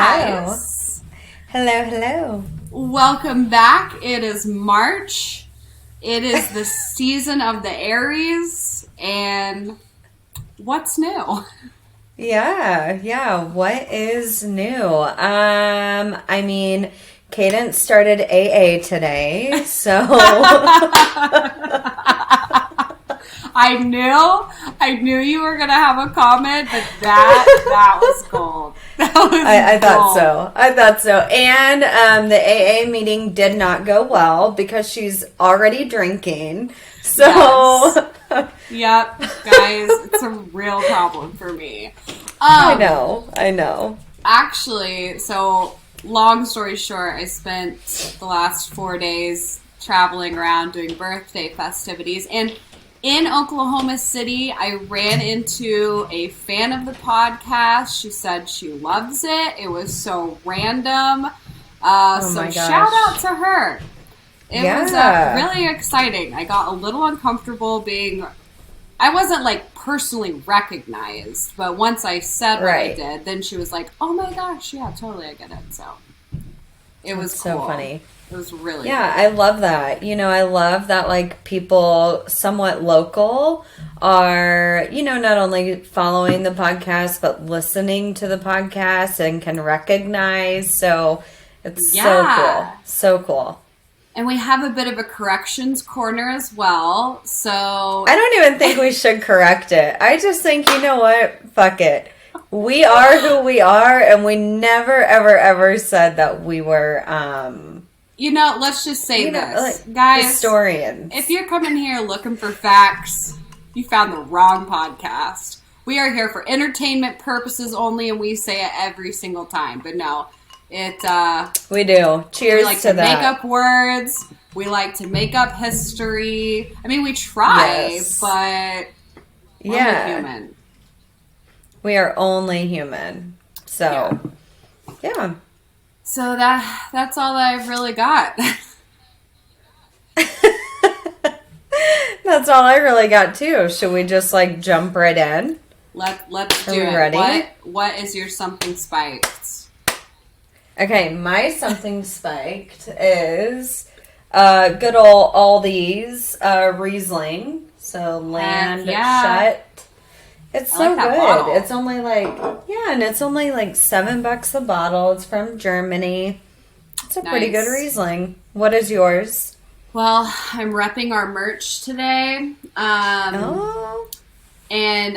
guys. Hello. Welcome back. It is March. It is the season of the Aries. And what's new? Yeah. What is new? Cadence started AA today, so I knew you were gonna have a comment, but that was gold. I thought so. And the AA meeting did not go well because she's already drinking. So yes. Yep, guys, it's a real problem for me. I know. Actually, so long story short, I spent the last 4 days traveling around doing birthday festivities, and in Oklahoma City, I ran into a fan of the podcast. She said she loves it. It was so random. So shout out to her. It was really exciting. I got a little uncomfortable I wasn't like personally recognized, but once I said what I did, then she was like, oh my gosh, yeah, totally, I get it. So it was cool. So funny. It was really cool. I love that. I love that like people somewhat local are, not only following the podcast, but listening to the podcast and can recognize. So it's so cool. So cool. And we have a bit of a corrections corner as well. So I don't even think we should correct it. I just think, you know what? Fuck it. We are who we are, and we never, ever, ever said that we were let's just say this. Guys, historians. If you're coming here looking for facts, you found the wrong podcast. We are here for entertainment purposes only, and we say it every single time. But no, we do. Cheers we like to that. make up words. We like to make up history. I mean, we try, but we're only human. We are only human. So, yeah. So that's all I've really got. That's all I really got too. Should we just like jump right in? Let's do it. Are we ready? What is your something spiked? Okay, my something spiked is good old Aldi's Riesling. So land shut. It's so good. Bottle. It's only it's only like $7 a bottle. It's from Germany. It's a pretty good Riesling. What is yours? Well, I'm repping our merch today. And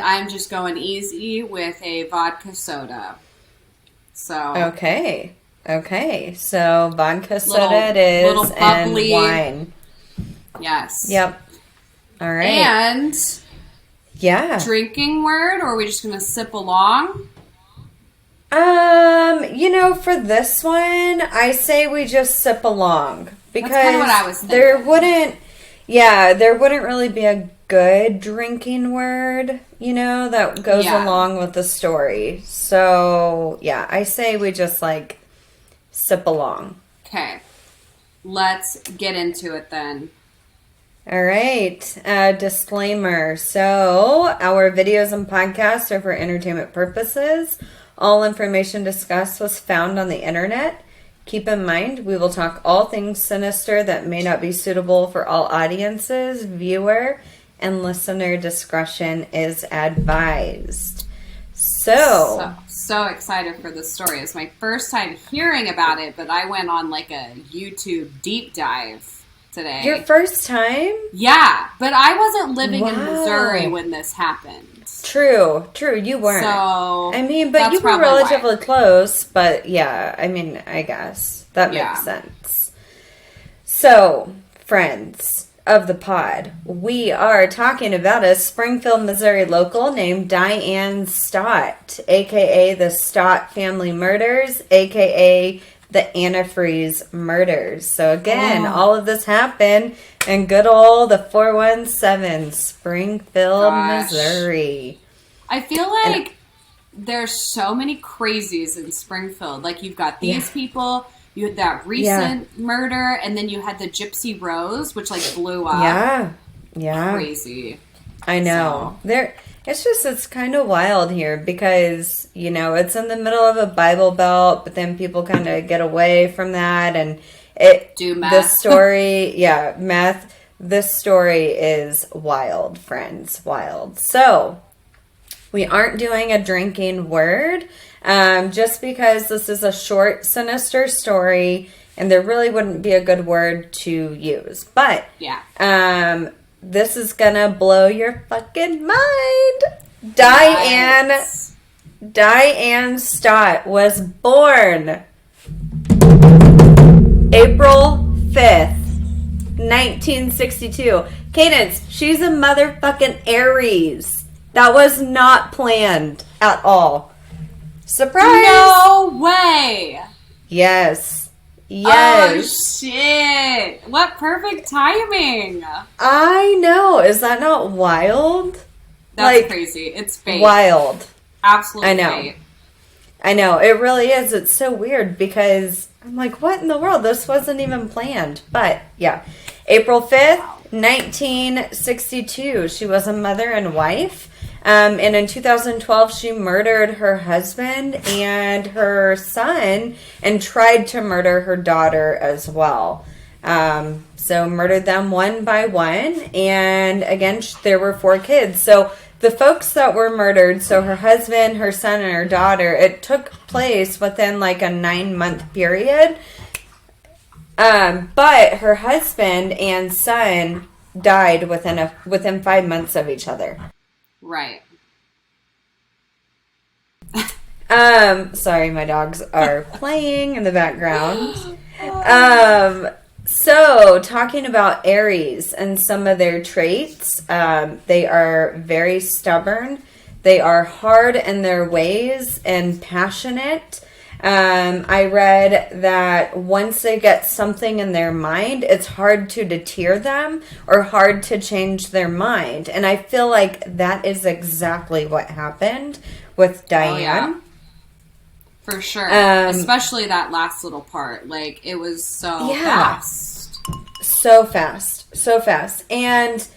I'm just going easy with a vodka soda. So Okay. So vodka soda it is, little bubbly, and wine. Yes. Yep. All right. And drinking word, or are we just going to sip along? For this one, I say we just sip along because that's kind of what I was thinking. There wouldn't really be a good drinking word, that goes along with the story. So, I say we just like sip along. Okay. Let's get into it then. All right. Disclaimer. So, our videos and podcasts are for entertainment purposes. All information discussed was found on the internet. Keep in mind, we will talk all things sinister that may not be suitable for all audiences. Viewer and listener discretion is advised. So excited for this story. It's my first time hearing about it, but I went on like a YouTube deep dive today. Your first time? Yeah, but I wasn't living in Missouri when this happened. True, you weren't. So, but you were relatively close, but I guess that makes sense. So, friends of the pod, we are talking about a Springfield, Missouri local named Diane Staudte, AKA the Staudte Family Murders, AKA the Antifreeze Murders. So again, all of this happened in good old the 417 Springfield, Missouri. I feel like there's so many crazies in Springfield. Like you've got these people, you had that recent murder, and then you had the Gypsy Rose, which like blew up. Yeah. Crazy. I know. It's kind of wild here because, you know, it's in the middle of a Bible Belt, but then people kind of get away from that and do meth. The story, meth. This story is wild, friends, wild. So, we aren't doing a drinking word, just because this is a short, sinister story, and there really wouldn't be a good word to use. But, this is gonna blow your fucking mind. Diane Staudte was born April 5th, 1962. Cadence, she's a motherfucking Aries. That was not planned at all. Surprise! No way! Yes. Oh, shit. What perfect timing. I know. Is that not wild? That's crazy. It's fate. Wild. Absolutely I know. fate. I know. It really is. It's so weird because I'm like, what in the world? This wasn't even planned. But, yeah. April 5th, 1962. She was a mother and wife. And in 2012, she murdered her husband and her son and tried to murder her daughter as well. So murdered them one by one. And again, there were 4 kids. So the folks that were murdered, so her husband, her son, and her daughter, it took place within like a 9-month period. But her husband and son died within 5 months of each other. Right. Sorry, my dogs are playing in the background. So, talking about Aries and some of their traits, they are very stubborn. They are hard in their ways and passionate. I read that once they get something in their mind, it's hard to deter them or hard to change their mind. And I feel like that is exactly what happened with Diane. Oh, yeah. For sure. Especially that last little part. Like, it was so fast. So fast. So fast. And,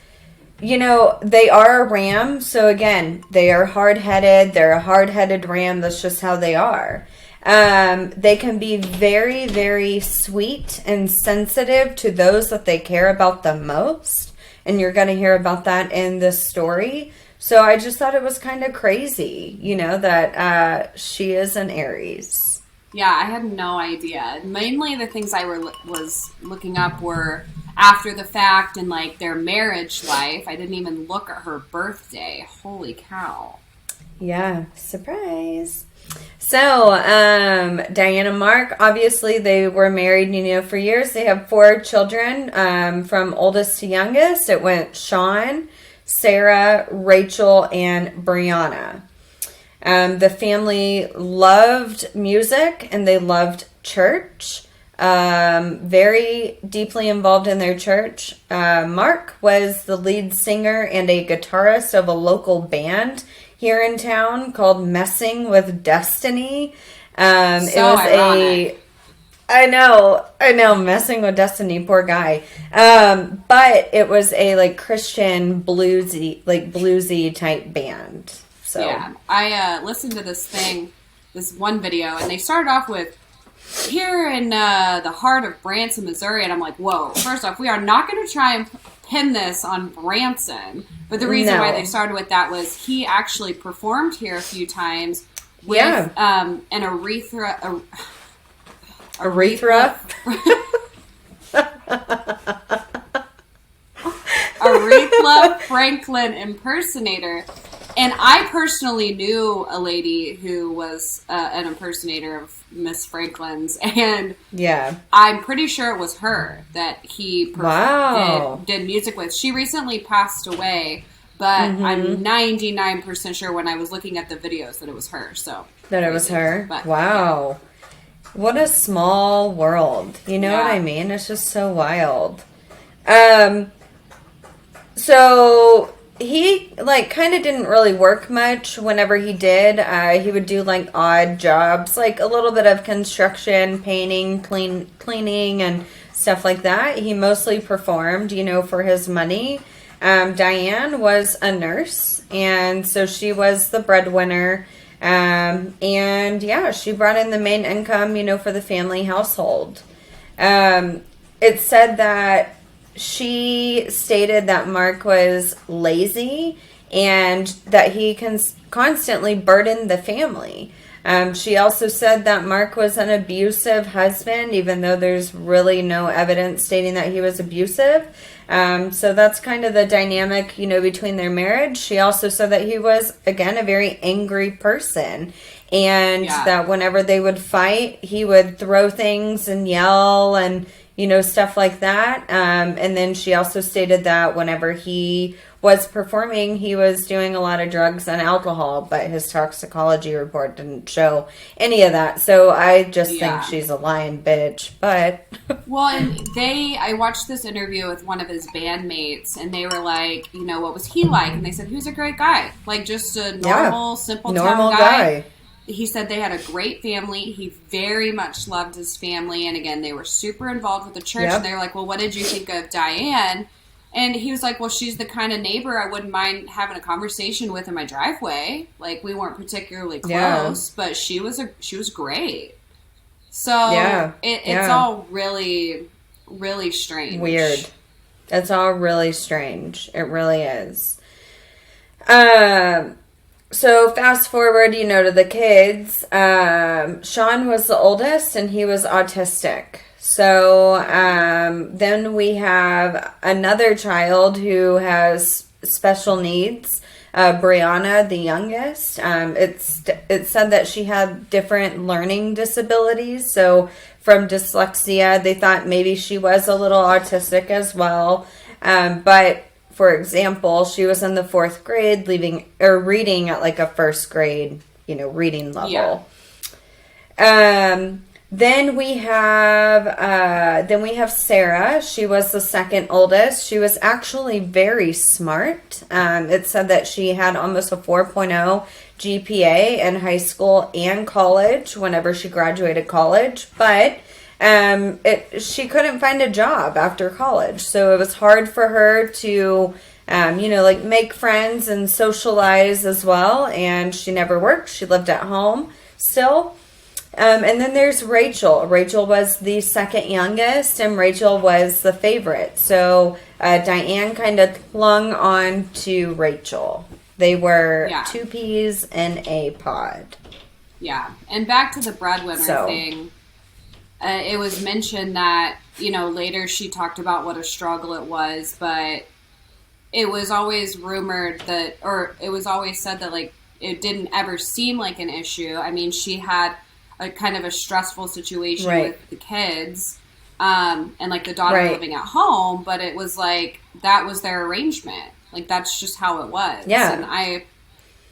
you know, they are a ram. So, again, they are hard-headed. They're a hard-headed ram. That's just how they are. They can be very, very sweet and sensitive to those that they care about the most. And you're going to hear about that in this story. So I just thought it was kind of crazy, you know, that she is an Aries. Yeah, I had no idea. Mainly the things I was looking up were after the fact and, like, their marriage life. I didn't even look at her birthday. Holy cow. Yeah, surprise. So, Diane and Mark, obviously they were married, you know, for years. They have 4 children, from oldest to youngest. It went Sean, Sarah, Rachel, and Brianna. The family loved music and they loved church. Very deeply involved in their church. Mark was the lead singer and a guitarist of a local band here in town called Messing with Destiny. It was ironic. I know, Messing with Destiny, poor guy. But it was a like Christian bluesy type band. So yeah, I listened to this one video, and they started off with here in the heart of Branson, Missouri, and I'm like, whoa. First off, we are not going to try and pin this on Branson, but the reason why they started with that was he actually performed here a few times with an Aretha Franklin impersonator. And I personally knew a lady who was an impersonator of Miss Franklin's, and I'm pretty sure it was her that he did music with. She recently passed away, but I'm 99% sure when I was looking at the videos that it was her. So that it was her. But, wow. Yeah. What a small world. You know what I mean? It's just so wild. So he, like, kind of didn't really work much whenever he did. He would do, like, odd jobs, like a little bit of construction, painting, cleaning, and stuff like that. He mostly performed, you know, for his money. Diane was a nurse, and so she was the breadwinner. And yeah, she brought in the main income, for the family household. It said that she stated that Mark was lazy and that he constantly burdened the family. She also said that Mark was an abusive husband, even though there's really no evidence stating that he was abusive. So that's kind of the dynamic, between their marriage. She also said that he was, again, a very angry person. And that whenever they would fight, he would throw things and yell and, stuff like that. And then she also stated that whenever he was performing, he was doing a lot of drugs and alcohol, but his toxicology report didn't show any of that. So I just think she's a lying bitch, but... Well, and I watched this interview with one of his bandmates, and they were like, what was he like? And they said, he was a great guy. Like, just a normal, simple town guy. He said they had a great family. He very much loved his family. And again, they were super involved with the church. And they were like, well, what did you think of Diane? And he was like, well, she's the kind of neighbor I wouldn't mind having a conversation with in my driveway. Like, we weren't particularly close, but she was great. So it's all really, really strange. Weird. It's all really strange. It really is. So fast forward, to the kids. Sean was the oldest, and he was autistic. So then we have another child who has special needs, Brianna, the youngest. It said that she had different learning disabilities. So from dyslexia, they thought maybe she was a little autistic as well. But for example, she was in the 4th grade, reading at like a 1st grade, reading level. Then we have Sarah. She was the second oldest. She was actually very smart. It said that she had almost a 4.0 GPA in high school and college whenever she graduated college, but she couldn't find a job after college. So it was hard for her to, make friends and socialize as well. And she never worked. She lived at home still. And then there's Rachel. Rachel was the second youngest, and Rachel was the favorite. So Diane kind of clung on to Rachel. They were 2 peas in a pod. Yeah. And back to the breadwinner thing. It was mentioned that, later she talked about what a struggle it was, but it was always rumored that, or it was always said that, like, it didn't ever seem like an issue. I mean, she had a kind of a stressful situation with the kids, and like the daughter living at home, but it was like, that was their arrangement. Like, that's just how it was. Yeah. And I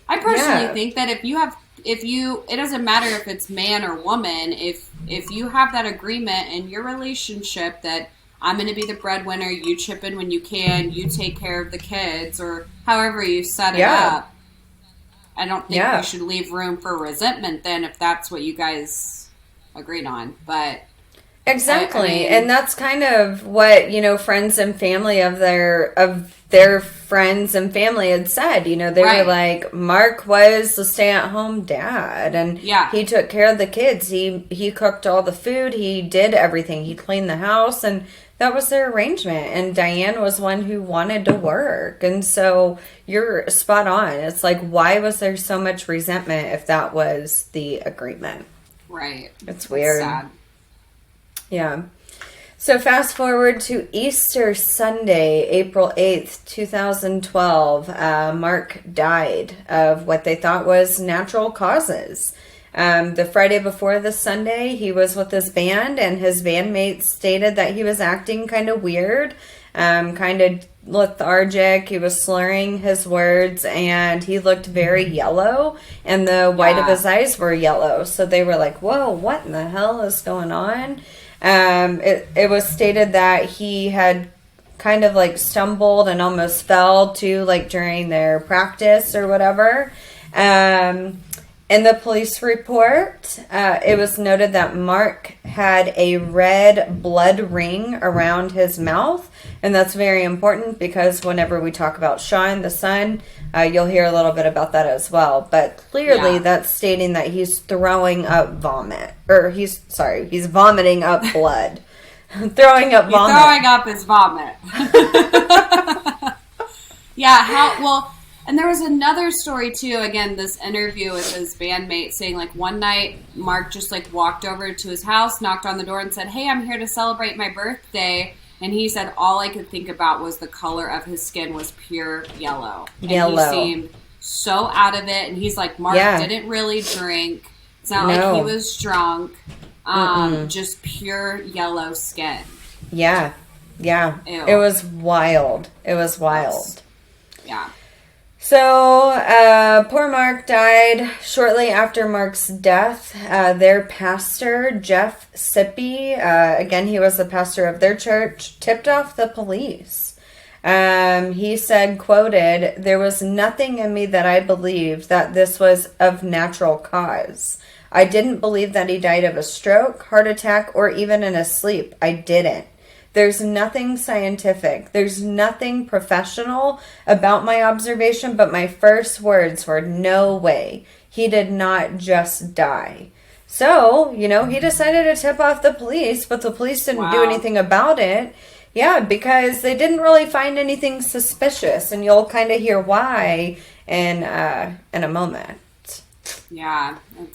personally think that it doesn't matter if it's man or woman, if you have that agreement in your relationship that I'm going to be the breadwinner, you chip in when you can, you take care of the kids, or however you set it up, I don't think you should leave room for resentment then if that's what you guys agreed on. But exactly. And that's kind of what, friends and family of their friends and family had said. They were like, Mark was the stay-at-home dad, and he took care of the kids. He cooked all the food. He did everything. He cleaned the house, and that was their arrangement. And Diane was one who wanted to work. And so you're spot on. It's like, why was there so much resentment if that was the agreement? Right. It's weird. Sad. Yeah. So fast forward to Easter Sunday, April 8th, 2012. Mark died of what they thought was natural causes. The Friday before the Sunday, he was with his band, and his bandmates stated that he was acting kind of weird, kind of lethargic. He was slurring his words, and he looked very yellow, and the white of his eyes were yellow. So they were like, whoa, what in the hell is going on? It was stated that he had kind of like stumbled and almost fell too, like during their practice or whatever. In the police report, it was noted that Mark had a red blood ring around his mouth, and that's very important because whenever we talk about Sean, the son, you'll hear a little bit about that as well. But clearly, that's stating that he's throwing up vomit, or he's vomiting up blood, throwing up vomit. He's throwing up his vomit. And there was another story, too, again, this interview with his bandmate saying, like, one night, Mark just, like, walked over to his house, knocked on the door and said, hey, I'm here to celebrate my birthday. And he said all I could think about was the color of his skin was pure yellow. And he seemed so out of it. And he's like, Mark didn't really drink. It's not like he was drunk. Just pure yellow skin. Yeah. Yeah. Ew. It was wild. Yeah. So, poor Mark died shortly after Mark's death. Their pastor, Jeff Sippy, again, he was the pastor of their church, tipped off the police. He said, quoted, there was nothing in me that I believed that this was of natural cause. I didn't believe that he died of a stroke, heart attack, or even in his sleep. I didn't. There's nothing scientific. There's nothing professional about my observation, but my first words were, no way. He did not just die. So, he decided to tip off the police, but the police didn't do anything about it. Yeah, because they didn't really find anything suspicious, and you'll kind of hear why in a moment. Yeah, and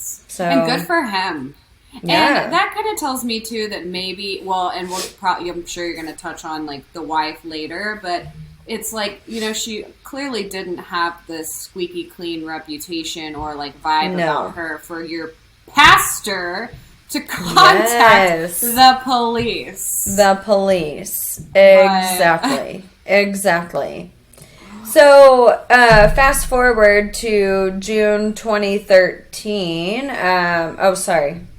good for him. Yeah. And that kind of tells me, too, that maybe, and we'll probably, I'm sure you're going to touch on, like, the wife later, but it's like, she clearly didn't have this squeaky clean reputation or, like, vibe about her for your pastor to contact the police. The police. Exactly. Exactly. So, fast forward to June 2013.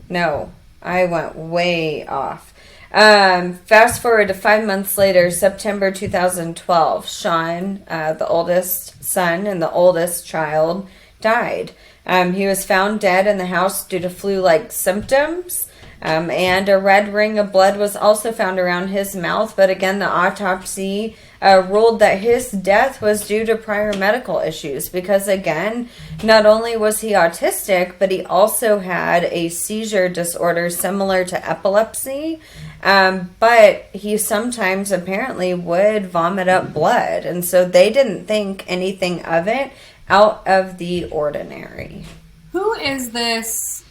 No, I went way off. Fast forward to 5 months later, September 2012, Sean, the oldest son and the oldest child, died. He was found dead in the house due to flu-like symptoms, and a red ring of blood was also found around his mouth, but again, the autopsy ruled that his death was due to prior medical issues because, again, not only was he autistic, but he also had a seizure disorder similar to epilepsy, but he sometimes apparently would vomit up blood, and so they didn't think anything of it out of the ordinary. Who is this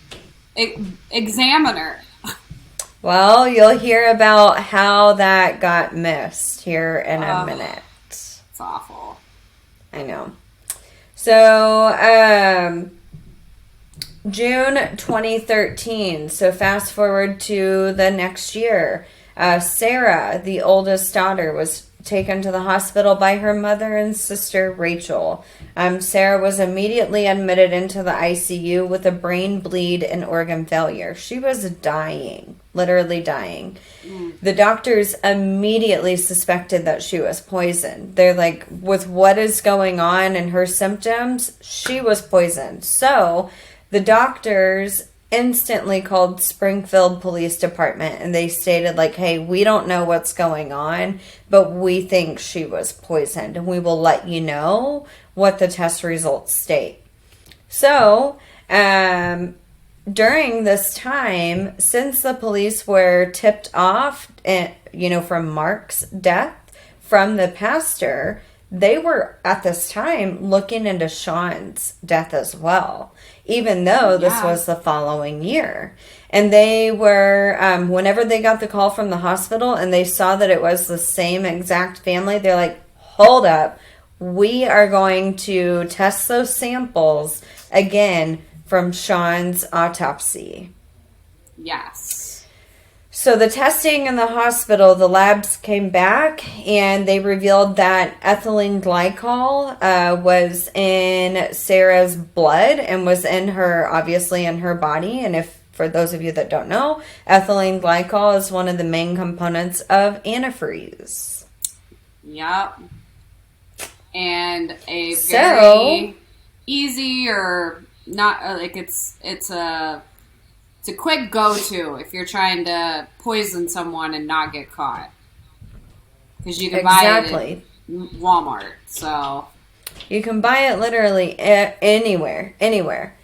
examiner? Well, you'll hear about how that got missed here in a minute. It's awful. I know. So, June 2013. So, fast forward to the next year. Sarah, the oldest daughter, was taken to the hospital by her mother and sister, Rachel. Sarah was immediately admitted into the ICU with a brain bleed and organ failure. She was dying, literally dying. The doctors immediately suspected that she was poisoned. They're like, with what is going on and her symptoms, she was poisoned. So the doctors instantly called Springfield Police Department and they stated like, hey, we don't know what's going on, but we think she was poisoned and we will let you know what the test results state. So, during this time, since the police were tipped off, from Mark's death from the pastor, they were at this time looking into Sean's death as well, even though this was the following year. And they were, whenever they got the call from the hospital and they saw that it was the same exact family, they're like, hold up, we are going to test those samples again from Sean's autopsy. Yes. So the testing in the hospital, the labs came back and they revealed that ethylene glycol was in Sarah's blood and was obviously in her body. And for those of you that don't know, ethylene glycol is one of the main components of antifreeze. Yep. And a very easy or not like it's a quick go-to if you're trying to poison someone and not get caught, because you can buy it at Walmart. So you can buy it literally anywhere.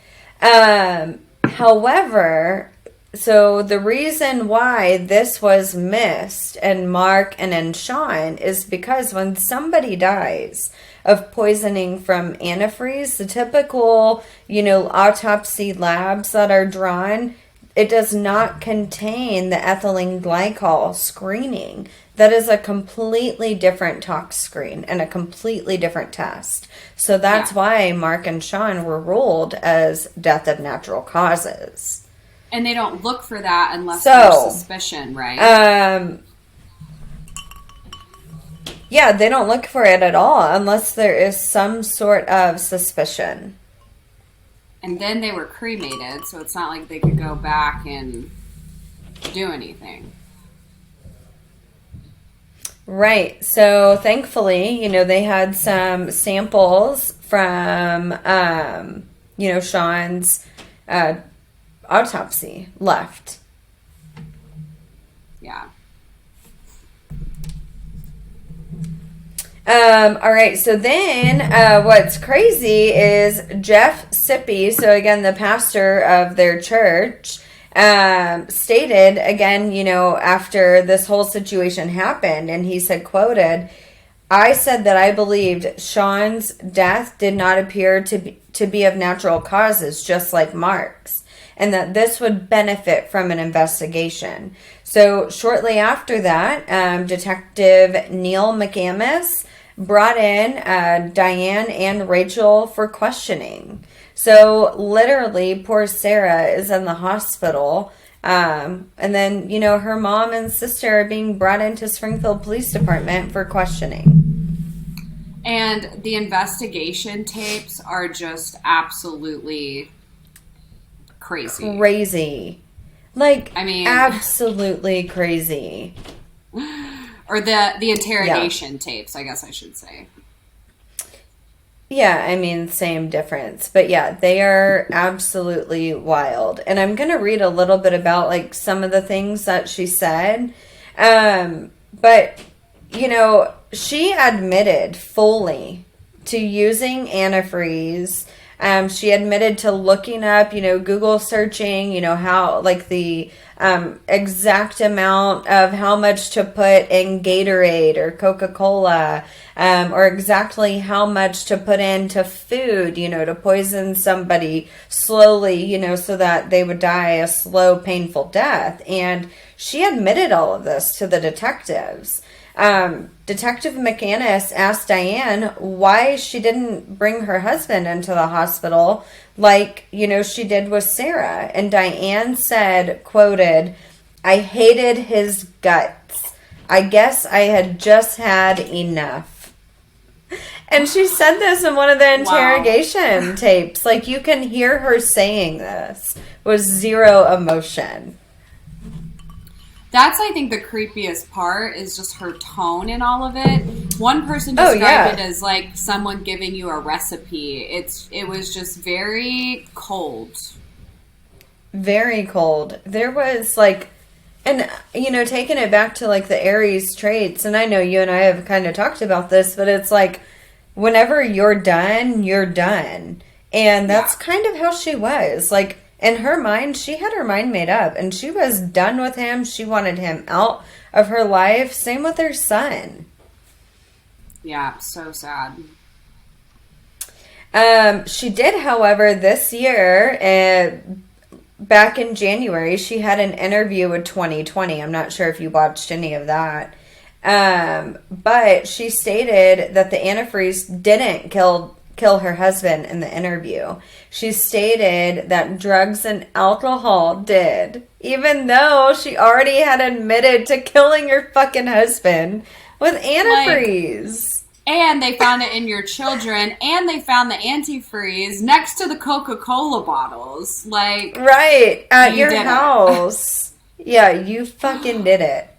However, so the reason why this was missed in Mark and in Sean is because when somebody dies of poisoning from antifreeze, the typical, autopsy labs that are drawn, it does not contain the ethylene glycol screening. That is a completely different tox screen and a completely different test. So that's why Mark and Sean were ruled as death of natural causes. And they don't look for that unless there's suspicion, right? Yeah, they don't look for it at all unless there is some sort of suspicion. And then they were cremated, so it's not like they could go back and do anything. Right. So thankfully, they had some samples from, Sean's autopsy left. Yeah. All right. So then what's crazy is Jeff Sippy, so again, the pastor of their church, stated again, after this whole situation happened, and he said, quoted, "I said that I believed Sean's death did not appear to be of natural causes, just like Mark's, and that this would benefit from an investigation." So shortly after that, Detective Neil McAmis brought in Diane and Rachel for questioning. So literally, poor Sarah is in the hospital. And then, her mom and sister are being brought into Springfield Police Department for questioning. And the investigation tapes are just absolutely crazy. Crazy. Absolutely crazy. Or the interrogation tapes, I guess I should say. Yeah, same difference. But yeah, they are absolutely wild. And I'm going to read a little bit about, some of the things that she said. But, she admitted fully to using antifreeze. She admitted to looking up, Google searching, how, the exact amount of how much to put in Gatorade or Coca-Cola, or exactly how much to put into food, to poison somebody slowly, so that they would die a slow, painful death. And she admitted all of this to the detectives. Detective McAnis asked Diane why she didn't bring her husband into the hospital she did with Sarah. And Diane said, quoted, "I hated his guts. I guess I had just had enough." And she said this in one of the interrogation tapes. You can hear her saying this with zero emotion. That's, I think, the creepiest part is just her tone in all of it. One person described it as someone giving you a recipe. It was just very cold. Very cold. There was and taking it back to the Aries traits, and I know you and I have kind of talked about this, but it's whenever you're done, you're done. And that's kind of how she was. In her mind, she had her mind made up, and she was done with him. She wanted him out of her life. Same with her son. Yeah, so sad. She did, however, this year, back in January, she had an interview with 2020. I'm not sure if you watched any of that. But she stated that the antifreeze didn't kill her husband in the interview. She stated that drugs and alcohol did, even though she already had admitted to killing her fucking husband with antifreeze. And they found it in your children, and they found the antifreeze next to the Coca-Cola bottles. Right, at your house. Yeah, you fucking did it.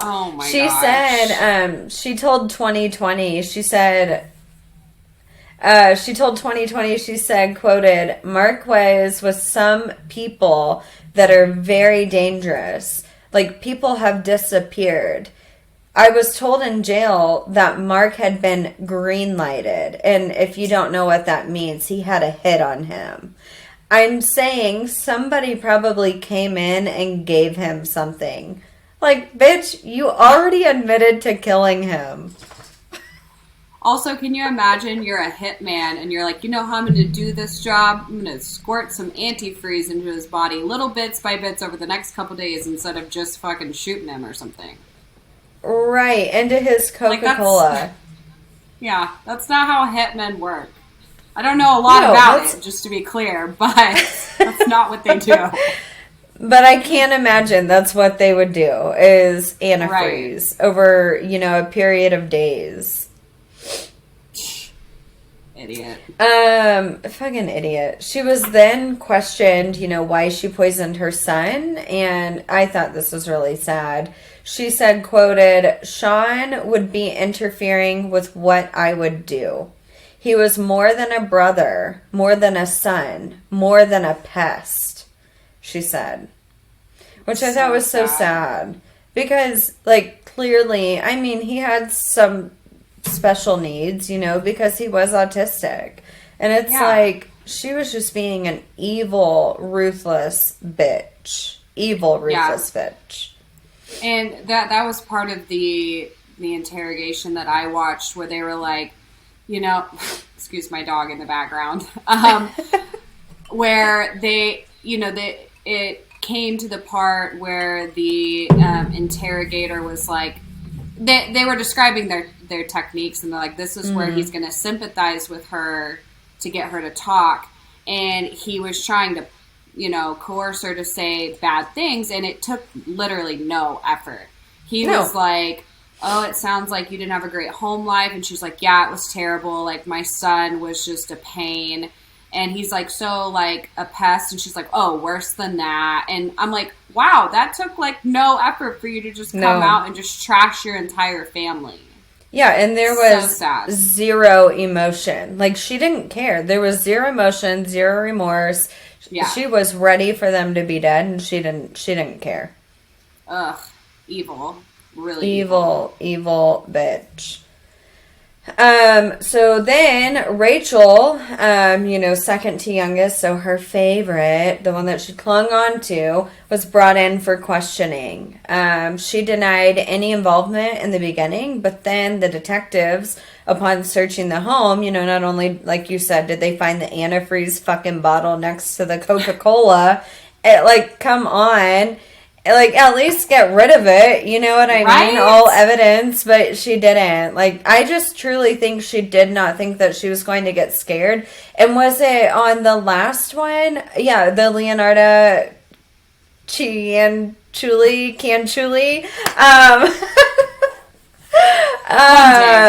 Oh my gosh. She said, she told 2020, she said, She told 2020, she said, quoted, Mark was with some people that are very dangerous. Like, people have disappeared. I was told in jail that Mark had been green lighted. And if you don't know what that means, he had a hit on him. I'm saying somebody probably came in and gave him something. Like, bitch, you already admitted to killing him. Also, can you imagine you're a hitman and you're like, you know how I'm going to do this job? I'm going to squirt some antifreeze into his body little bits by bits over the next couple days instead of just fucking shooting him or something. Right, into his Coca-Cola. Yeah, that's not how hitmen work. I don't know a lot about it, just to be clear, but that's not what they do. But I can't imagine that's what they would do, is antifreeze over, a period of days. Idiot. Fucking idiot. She was then questioned, why she poisoned her son, and I thought this was really sad. She said, quoted, Sean would be interfering with what I would do. He was more than a brother, more than a son, more than a pest, she said. Which I thought was so sad. Because, clearly, he had some special needs, because he was autistic. And it's like, she was just being an evil, ruthless bitch. Evil, ruthless bitch. And that was part of the interrogation that I watched, where they were like, excuse my dog in the background, where it came to the part where the interrogator was like, they were describing their techniques, and they're like, this is where he's going to sympathize with her to get her to talk, and he was trying to coerce her to say bad things, and it took literally no effort. He was like, oh, it sounds like you didn't have a great home life, and she's like, yeah, it was terrible, like, my son was just a pain, and he's like, so, like, a pest, and she's like, oh, worse than that, and I'm like, wow, that took, like, no effort for you to just come out and just trash your entire family. Yeah, and there was zero emotion. Like, she didn't care. There was zero emotion, zero remorse. Yeah. She was ready for them to be dead, and she didn't care. Ugh, evil. Really evil bitch. So then Rachel, second to youngest, so her favorite, the one that she clung on to, was brought in for questioning. She denied any involvement in the beginning, but then the detectives, upon searching the home, not only, like you said, did they find the antifreeze fucking bottle next to the Coca-Cola, come on. At least get rid of it, you know what I mean? All evidence, but she didn't. I just truly think she did not think that she was going to get scared. And was it on the last one? Yeah, the Leonardo Canchuli.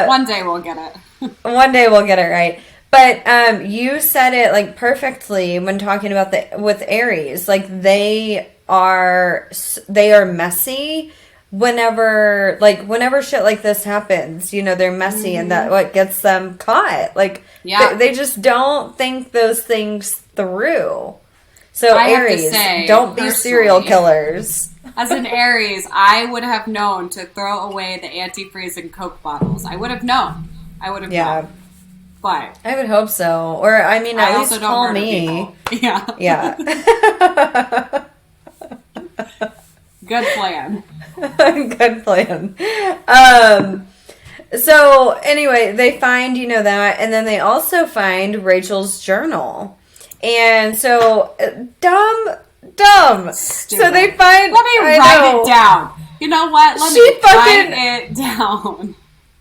One day we'll get it. One day we'll get it right. But you said it perfectly when talking about with Aries. They are messy whenever shit like this happens. They're messy, and that what gets them caught. They just don't think those things through. So Aries, don't be serial killers. As an Aries, I would have known to throw away the antifreeze and Coke bottles. I would have known. Known. But I would hope so. Or, at least call me. People. Yeah. Good plan. Good plan. So, anyway, they find, that, and then they also find Rachel's journal. And so, dumb. Stupid. So they find... Let me write it down. You know what? Let me write it down.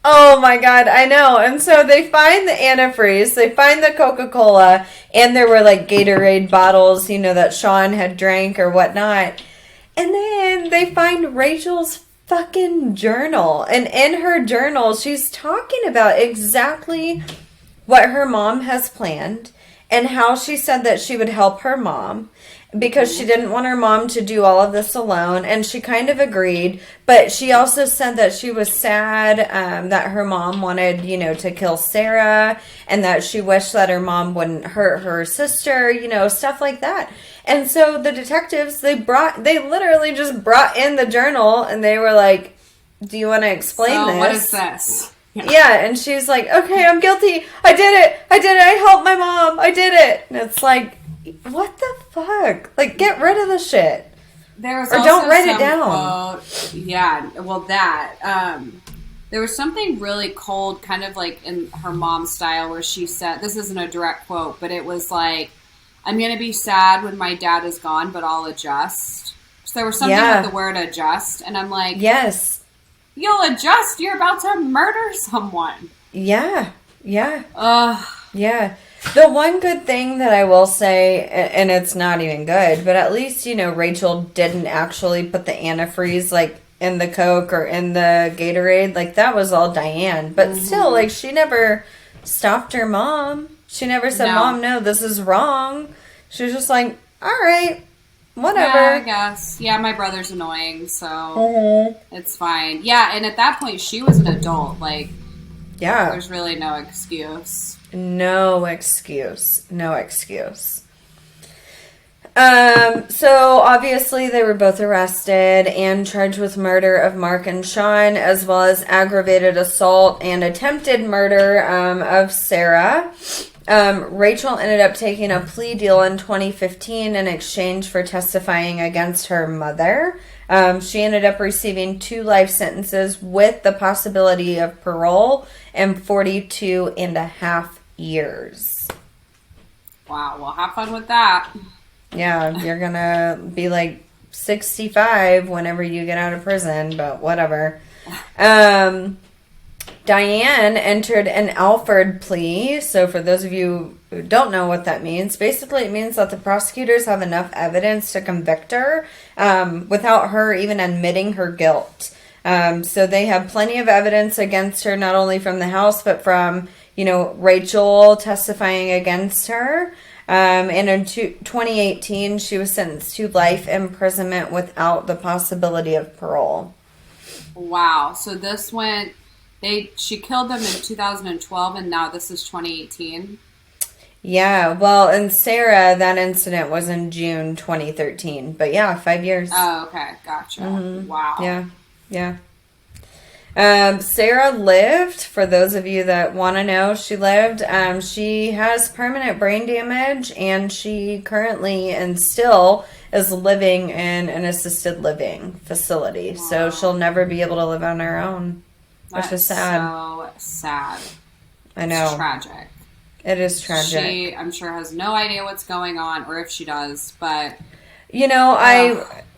Oh my god, I know. And so they find the antifreeze, they find the Coca-Cola, and there were Gatorade bottles, that Sean had drank or whatnot. And then they find Rachel's fucking journal. And in her journal, she's talking about exactly what her mom has planned and how she said that she would help her mom. because she didn't want her mom to do all of this alone, and she kind of agreed, but she also said that she was sad that her mom wanted, to kill Sarah, and that she wished that her mom wouldn't hurt her sister, stuff like that. And so the detectives, they literally just brought in the journal, and they were like, do you want to explain this? What is this? Yeah, and she's like, okay, I'm guilty. I did it. I helped my mom. I did it. And it's like, what the fuck? Like, get rid of the shit. There was or also don't write it down. Quote, yeah, well, that. There was something really cold, kind of like in her mom's style, where she said, this isn't a direct quote, but it was like, I'm going to be sad when my dad is gone, but I'll adjust. So there was something with the word adjust, and I'm like, yes. You'll adjust. You're about to murder someone. Yeah. Yeah. Yeah. The one good thing that I will say, and it's not even good, but at least, Rachel didn't actually put the antifreeze, like, in the Coke or in the Gatorade. Like, that was all Diane. But still, like, she never stopped her mom. She never said, Mom, no, this is wrong. She was just like, all right. Whatever. Yeah, I guess. Yeah, my brother's annoying, so it's fine. Yeah, and at that point, she was an adult. Like, there's really no excuse. No excuse. So, obviously, they were both arrested and charged with murder of Mark and Sean, as well as aggravated assault and attempted murder of Sarah. Rachel ended up taking a plea deal in 2015 in exchange for testifying against her mother. She ended up receiving 2 life sentences with the possibility of parole and 42 and a half years. Wow, well, have fun with that. Yeah, you're gonna be like 65 whenever you get out of prison, but whatever. Diane entered an Alford plea. So for those of you who don't know what that means, basically it means that the prosecutors have enough evidence to convict her without her even admitting her guilt. So they have plenty of evidence against her, not only from the house, but from, Rachel testifying against her. And in 2018, she was sentenced to life imprisonment without the possibility of parole. Wow. So this went... She killed them in 2012, and now this is 2018. Yeah, well, and Sarah, that incident was in June 2013. But yeah, 5 years. Oh, okay, gotcha. Mm-hmm. Wow. Yeah. Sarah lived, for those of you that want to know, she lived. She has permanent brain damage, and she currently and still is living in an assisted living facility. Wow. So she'll never be able to live on her own. Which is sad. So sad. I know. It's tragic. It is tragic. She, I'm sure, has no idea what's going on, or if she does, but...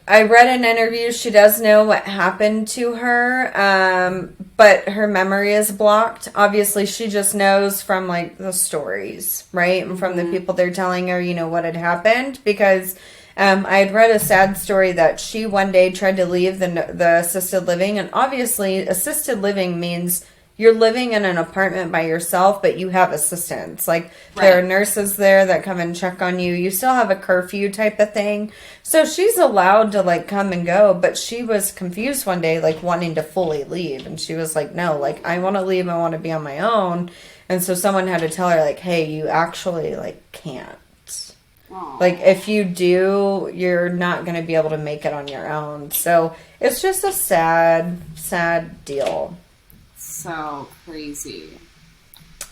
I read an interview. She does know what happened to her, but her memory is blocked. Obviously, she just knows from, like, the stories, right? And from the people they're telling her, what had happened, because... I had read a sad story that she one day tried to leave the assisted living, and obviously assisted living means you're living in an apartment by yourself, but you have assistants. Like, there are nurses there that come and check on you. You still have a curfew type of thing. So she's allowed to, like, come and go, but she was confused one day, like, wanting to fully leave. And she was like, no, like, I want to leave. I want to be on my own. And so someone had to tell her, like, hey, you actually, like, can't. Aww. Like, if you do, you're not going to be able to make it on your own. So it's just a sad, sad deal. So crazy.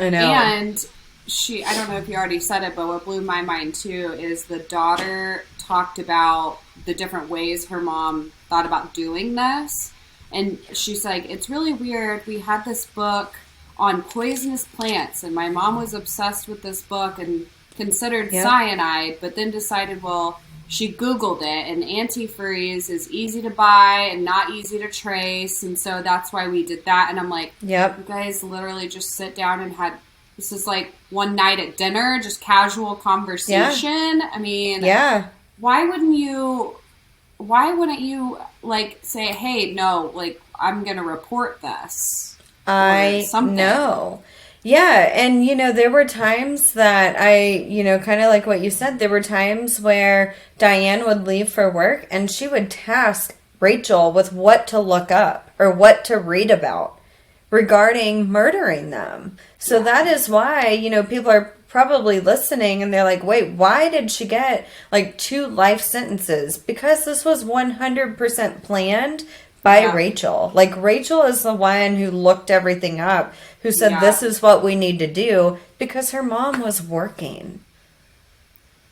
I know. And I don't know if you already said it, but what blew my mind too is the daughter talked about the different ways her mom thought about doing this. And she's like, it's really weird. We had this book on poisonous plants, and my mom was obsessed with this book and considered cyanide, but then decided, well, she Googled it, and antifreeze is easy to buy and not easy to trace, and so that's why we did that. And I'm like, you guys literally just sit down and had, this is like one night at dinner, just casual conversation. I mean, why wouldn't you, like, say, hey, no, like, I'm going to report this? I know. Yeah, and there were times that kind of like what you said, there were times where Diane would leave for work and she would task Rachel with what to look up or what to read about regarding murdering them. So that is why, people are probably listening and they're like, wait, why did she get like 2 life sentences? Because this was 100% planned by Rachel. Like, Rachel is the one who looked everything up, who said, this is what we need to do, because her mom was working.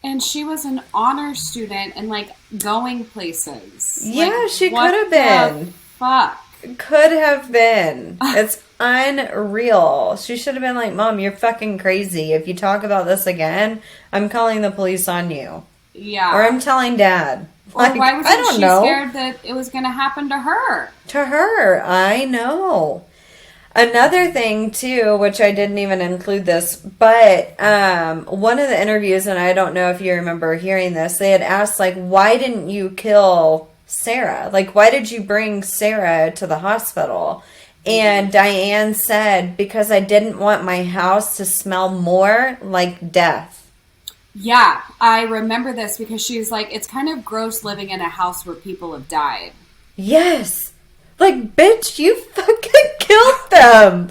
And she was an honor student and, like, going places. Yeah, like, she could have been. Fuck. Could have been. It's unreal. She should have been like, Mom, you're fucking crazy. If you talk about this again, I'm calling the police on you. Yeah. Or I'm telling Dad. Or like, why was she scared that it was going to happen to her? To her. I know. Another thing, too, which I didn't even include this, but one of the interviews, and I don't know if you remember hearing this, they had asked, like, why didn't you kill Sarah? Like, why did you bring Sarah to the hospital? And Diane said, because I didn't want my house to smell more like death. Yeah, I remember this because she was like, it's kind of gross living in a house where people have died. Yes. Like, bitch, you fucking killed them.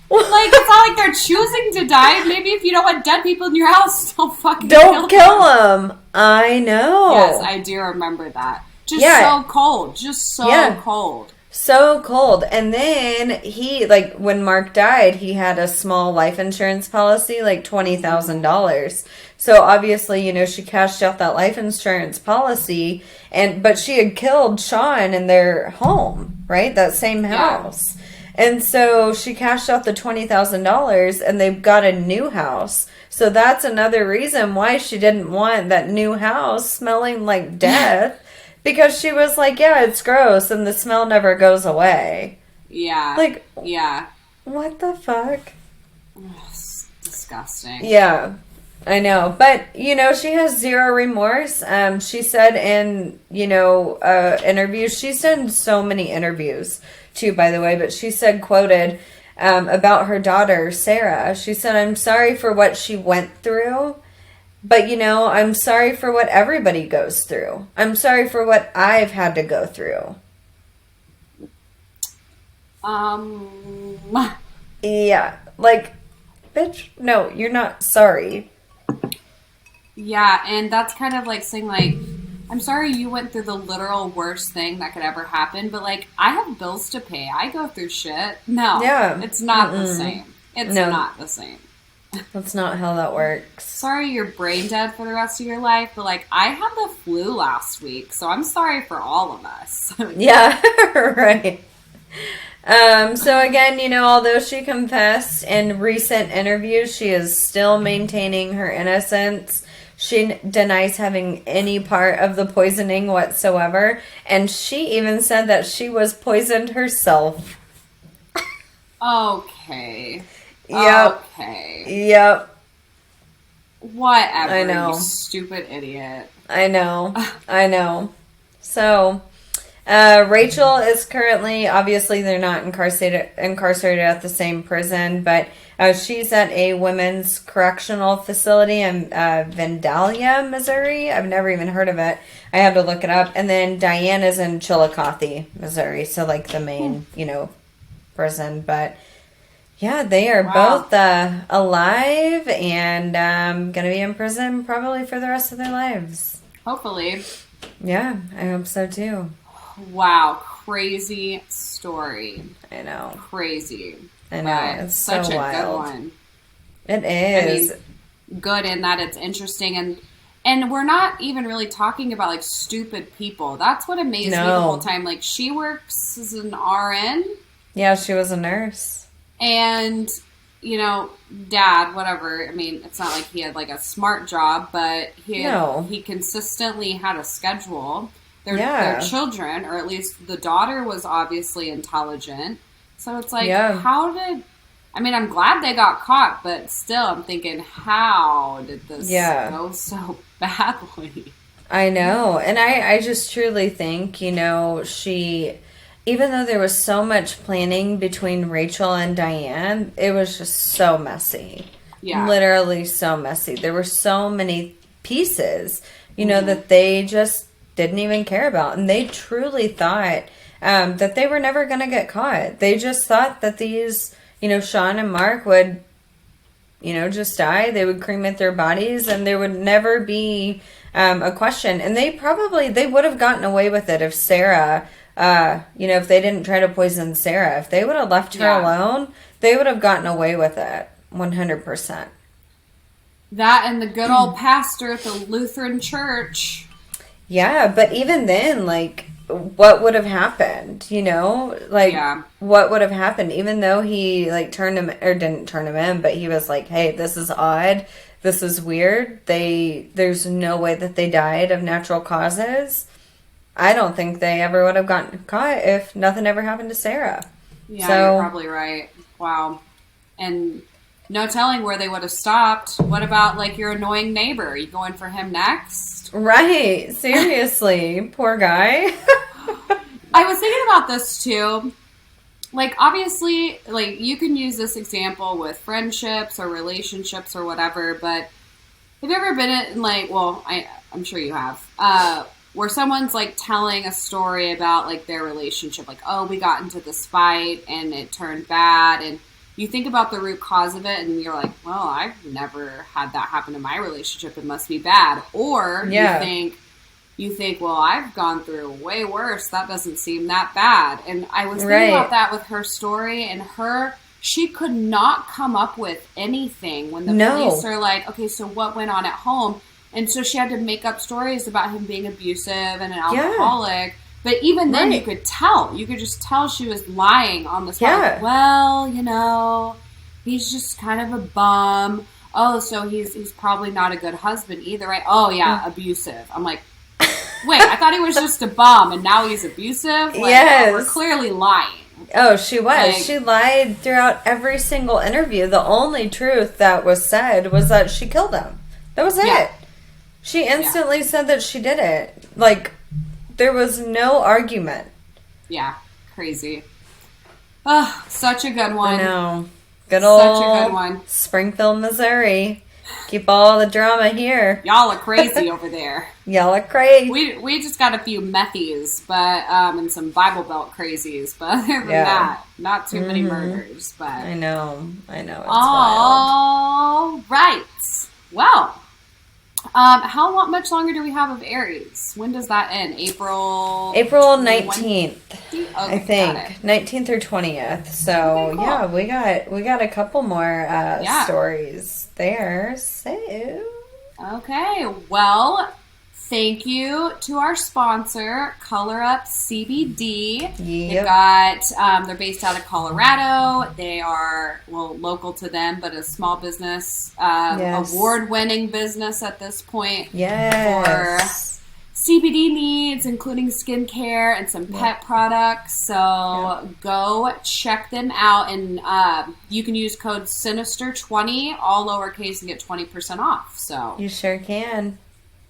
Like, it's not like they're choosing to die. Maybe if you don't want dead people in your house, don't fucking kill them. I know. Yes, I do remember that. Just so cold. Just so cold. So cold. And then he, like, when Mark died, he had a small life insurance policy, like $20,000. So obviously, she cashed out that life insurance policy, but she had killed Sean in their home, right? That same house. Yeah. And so she cashed out the $20,000 and they've got a new house. So that's another reason why she didn't want that new house smelling like death. Because she was like, yeah, it's gross, and the smell never goes away. Yeah. Like, yeah. What the fuck? It's disgusting. Yeah, I know. But, she has zero remorse. She said in, interviews, she's done so many interviews, too, by the way, but she said, quoted, about her daughter, Sarah. She said, I'm sorry for what she went through. But, I'm sorry for what everybody goes through. I'm sorry for what I've had to go through. Yeah. Like, bitch, no, you're not sorry. Yeah, and that's kind of like saying, like, I'm sorry you went through the literal worst thing that could ever happen, but, like, I have bills to pay. I go through shit. No. Yeah. It's not the same. It's not the same. That's not how that works. Sorry you're brain dead for the rest of your life, but, like, I had the flu last week, so I'm sorry for all of us. Yeah, right. So again, although she confessed in recent interviews, she is still maintaining her innocence. She denies having any part of the poisoning whatsoever, and she even said that she was poisoned herself. Okay. Yep. Okay. Yep. Whatever, I know. You stupid idiot. I know. I know. So, Rachel is currently, obviously they're not incarcerated at the same prison, but she's at a women's correctional facility in Vandalia, Missouri. I've never even heard of it. I had to look it up. And then Diane is in Chillicothe, Missouri. So, like, the main, prison. But yeah, they are both alive and going to be in prison probably for the rest of their lives. Hopefully. Yeah, I hope so too. Wow, crazy story. I know. Crazy. I know. It's such so a wild. Good one. It is. I mean, good in that it's interesting and we're not even really talking about like stupid people. That's what amazed me the whole time. Like she works as an RN. Yeah, she was a nurse. And, Dad, whatever. I mean, it's not like he had like a smart job, but he consistently had a schedule. Their children, or at least the daughter, was obviously intelligent. So it's like, I'm glad they got caught, but still, I'm thinking, how did this go so badly? I know. And I just truly think, she even though there was so much planning between Rachel and Diane, it was just so messy. Yeah. Literally so messy. There were so many pieces, that they just didn't even care about. And they truly thought that they were never going to get caught. They just thought that these, Sean and Mark would, just die. They would cremate their bodies and there would never be a question. And they would have gotten away with it if Sarah, if they didn't try to poison Sarah. If they would have left her alone, they would have gotten away with it 100%. That and the good old pastor at the Lutheran church. Yeah, but even then, what would have happened, what would have happened, even though he, turned him, or didn't turn him in, but he was like, hey, this is odd, this is weird, there's no way that they died of natural causes. I don't think they ever would have gotten caught if nothing ever happened to Sarah. Yeah, so, you're probably right. Wow. And no telling where they would have stopped. What about, your annoying neighbor? Are you going for him next? Right. Seriously. Poor guy. I was thinking about this, too. Obviously, you can use this example with friendships or relationships or whatever, but have you ever been in, I'm sure you have, where someone's, telling a story about, their relationship, oh, we got into this fight and it turned bad, and you think about the root cause of it and you're like, well, I've never had that happen in my relationship. It must be bad. Or you think, well, I've gone through way worse. That doesn't seem that bad. And I was thinking about that with her story, and she could not come up with anything when the police are like, okay, so what went on at home? And so she had to make up stories about him being abusive and an alcoholic. Yeah. But even then, you could tell. You could just tell she was lying on the spot. Yeah. Well, he's just kind of a bum. Oh, so he's probably not a good husband either, right? Oh, yeah, abusive. I'm like, wait, I thought he was just a bum, and now he's abusive? Yes. Oh, we're clearly lying. Oh, she was. She lied throughout every single interview. The only truth that was said was that she killed him. That was it. She instantly said that she did it. There was no argument. Yeah, crazy. Oh, such a good one. I know. Good old such a good one. Springfield, Missouri. Keep all the drama here. Y'all are crazy over there. Y'all are crazy. We just got a few methies, but and some Bible Belt crazies, but other than that, not too many murders. But I know. It's all wild. Right. Well. How much longer do we have of Aries? When does that end? April 19th, okay, I think. 19th or 20th. So okay, cool. we got a couple more stories there. So okay, well, thank you to our sponsor, Color Up CBD. Yep. They've got they're based out of Colorado. They are local to them, but a small business, award-winning business at this point. Yes. For CBD needs, including skincare and some pet products. So go check them out, and you can use code Sinister20, all lowercase, and get 20% off. So you sure can.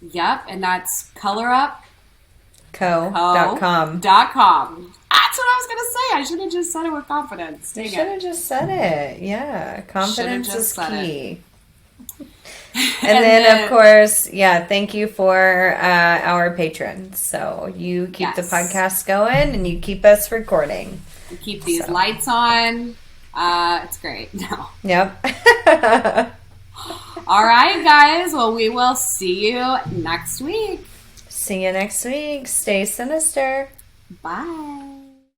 Yep, and that's colorupco.com. That's what I was going to say. I should have just said it with confidence. You should have just said it. Yeah, confidence is key. And then, of course, thank you for our patrons. So you keep the podcast going and you keep us recording. You keep these lights on. It's great. No. Yep. All right, guys. Well, we will see you next week. See you next week. Stay sinister. Bye.